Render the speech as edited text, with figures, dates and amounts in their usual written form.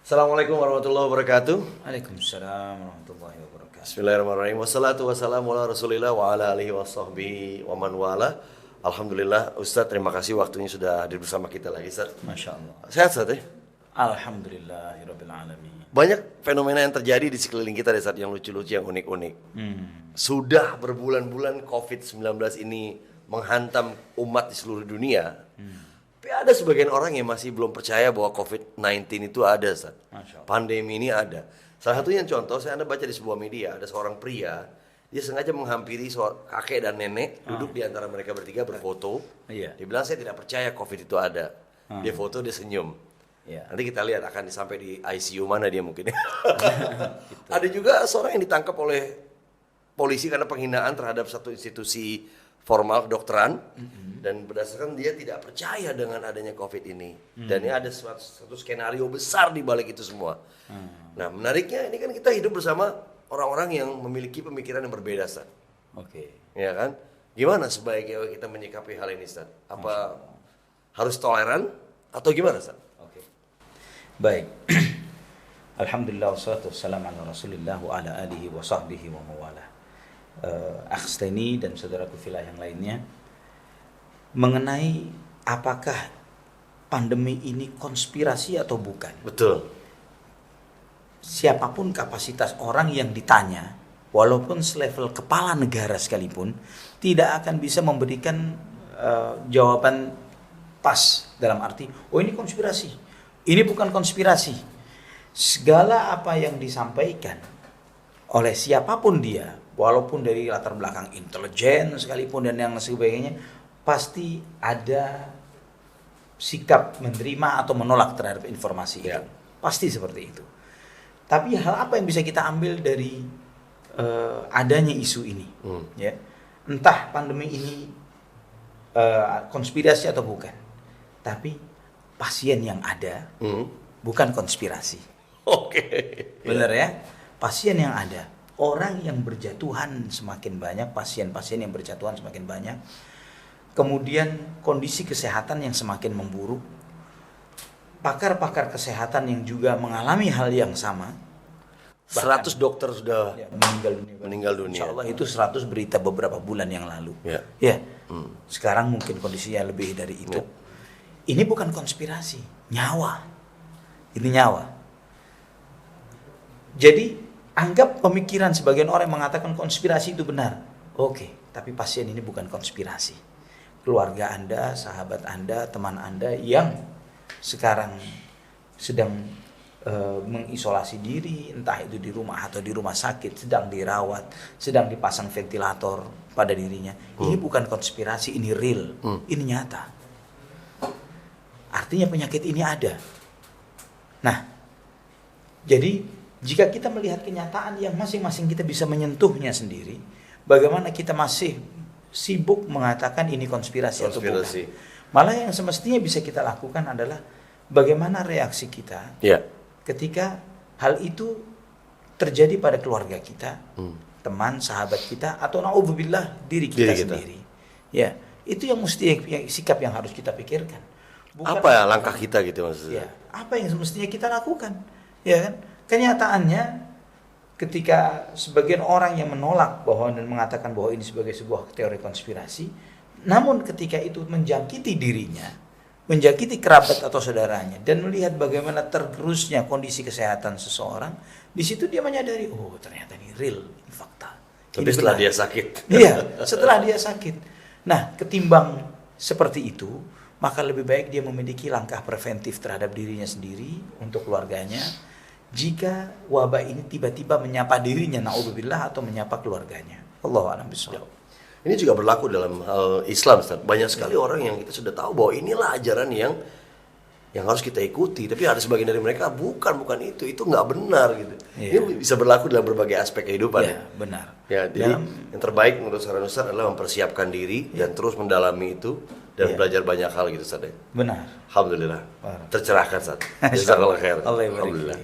Assalamualaikum warahmatullahi wabarakatuh. Waalaikumsalam warahmatullahi wabarakatuh. Bismillahirrahmanirrahim. Wassalatu wassalamu ala rasulillah wa ala alihi wa sahbihi wa man wala. Alhamdulillah Ustadz, terima kasih waktunya sudah hadir bersama kita lagi Ustadz. Masya Allah. Sehat Ustadz ya? Alhamdulillahirabbil alamin. Banyak fenomena yang terjadi di sekeliling kita deh Ustadz, yang lucu-lucu, yang unik-unik. Sudah berbulan-bulan COVID-19 ini menghantam umat di seluruh dunia. Tapi ada sebagian orang yang masih belum percaya bahwa COVID-19 itu ada, Ustaz. Pandemi ini ada. Salah satunya contoh, Anda baca di sebuah media, ada seorang pria, dia sengaja menghampiri kakek dan nenek, duduk di antara mereka bertiga berfoto. Iya. Dia bilang, saya tidak percaya COVID itu ada. Dia foto, dia senyum. Iya. Nanti kita lihat akan sampai di ICU mana dia mungkin. Ada juga seorang yang ditangkap oleh polisi karena penghinaan terhadap satu institusi formal kedokteran, dan berdasarkan dia tidak percaya dengan adanya COVID ini. Dan ini ada satu skenario besar di balik itu semua. Nah, menariknya ini kan kita hidup bersama orang-orang yang memiliki pemikiran yang berbeda, Ustaz. Oke. Ya kan? Gimana sebaiknya kita menyikapi hal ini, Ustaz? Apa harus toleran atau gimana, Ustaz? Oke. Baik. Alhamdulillah wassalatu wassalamu ala Rasulillah wa ala alihi wa sahbihi wa mawala. Akhstani dan saudaraku filah yang lainnya, mengenai apakah pandemi ini konspirasi atau bukan. Betul. Siapapun kapasitas orang yang ditanya, walaupun selevel kepala negara sekalipun, tidak akan bisa memberikan jawaban pas dalam arti, oh ini konspirasi, ini bukan konspirasi. Segala apa yang disampaikan oleh siapapun dia, walaupun dari latar belakang intelijen sekalipun dan yang sebagainya, pasti ada sikap menerima atau menolak terhadap informasi itu. Pasti seperti itu. Tapi hal apa yang bisa kita ambil dari adanya isu ini? Ya, entah pandemi ini konspirasi atau bukan, tapi pasien yang ada bukan konspirasi. Oke. Benar ya? Pasien yang ada, orang yang berjatuhan semakin banyak, pasien-pasien yang berjatuhan semakin banyak. Kemudian kondisi kesehatan yang semakin memburuk. Pakar-pakar kesehatan yang juga mengalami hal yang sama. 100 dokter sudah meninggal dunia. Insya Allah itu 100 berita beberapa bulan yang lalu. Ya. Sekarang mungkin kondisinya lebih dari itu. Ini bukan konspirasi, nyawa. Ini nyawa. Jadi anggap pemikiran sebagian orang yang mengatakan konspirasi itu benar. Oke, tapi pasien ini bukan konspirasi. Keluarga Anda, sahabat Anda, teman Anda yang sekarang sedang mengisolasi diri, entah itu di rumah atau di rumah sakit, sedang dirawat, sedang dipasang ventilator pada dirinya. Ini bukan konspirasi, ini real, ini nyata. Artinya penyakit ini ada. Nah, jadi jika kita melihat kenyataan yang masing-masing kita bisa menyentuhnya sendiri, bagaimana kita masih sibuk mengatakan ini konspirasi atau bukan? Malah yang semestinya bisa kita lakukan adalah bagaimana reaksi kita ketika hal itu terjadi pada keluarga kita, teman, sahabat kita, atau na'udzubillah diri kita sendiri. Ya, itu yang sikap yang harus kita pikirkan. Bukan apa ya langkah kita gitu maksudnya? Ya, apa yang semestinya kita lakukan? Ya kan? Kenyataannya ketika sebagian orang yang menolak bahwa dan mengatakan bahwa ini sebagai sebuah teori konspirasi, namun ketika itu menjangkiti dirinya, menjangkiti kerabat atau saudaranya, dan melihat bagaimana tergerusnya kondisi kesehatan seseorang, di situ dia menyadari, oh ternyata ini real, ini fakta. Tapi setelah dia sakit. Iya, setelah dia sakit. Nah, ketimbang seperti itu, maka lebih baik dia memiliki langkah preventif terhadap dirinya sendiri, untuk keluarganya, jika wabah ini tiba-tiba menyapa dirinya, na'udzubillah, atau menyapa keluarganya. Allahu a'lam bishawab. Ini juga berlaku dalam hal Islam, Ustaz. Banyak sekali orang yang kita sudah tahu bahwa inilah ajaran yang harus kita ikuti, tapi ada sebagian dari mereka bukan itu nggak benar gitu. Ini bisa berlaku dalam berbagai aspek kehidupan. Ya, benar. Ya, jadi yang terbaik menurut saran Ustaz adalah mempersiapkan diri dan terus mendalami itu dan belajar banyak hal gitu, Ustaz. Benar. Alhamdulillah. Tercerahkan, Ustaz. Jazakallahu khair. Allah Alhamdulillah.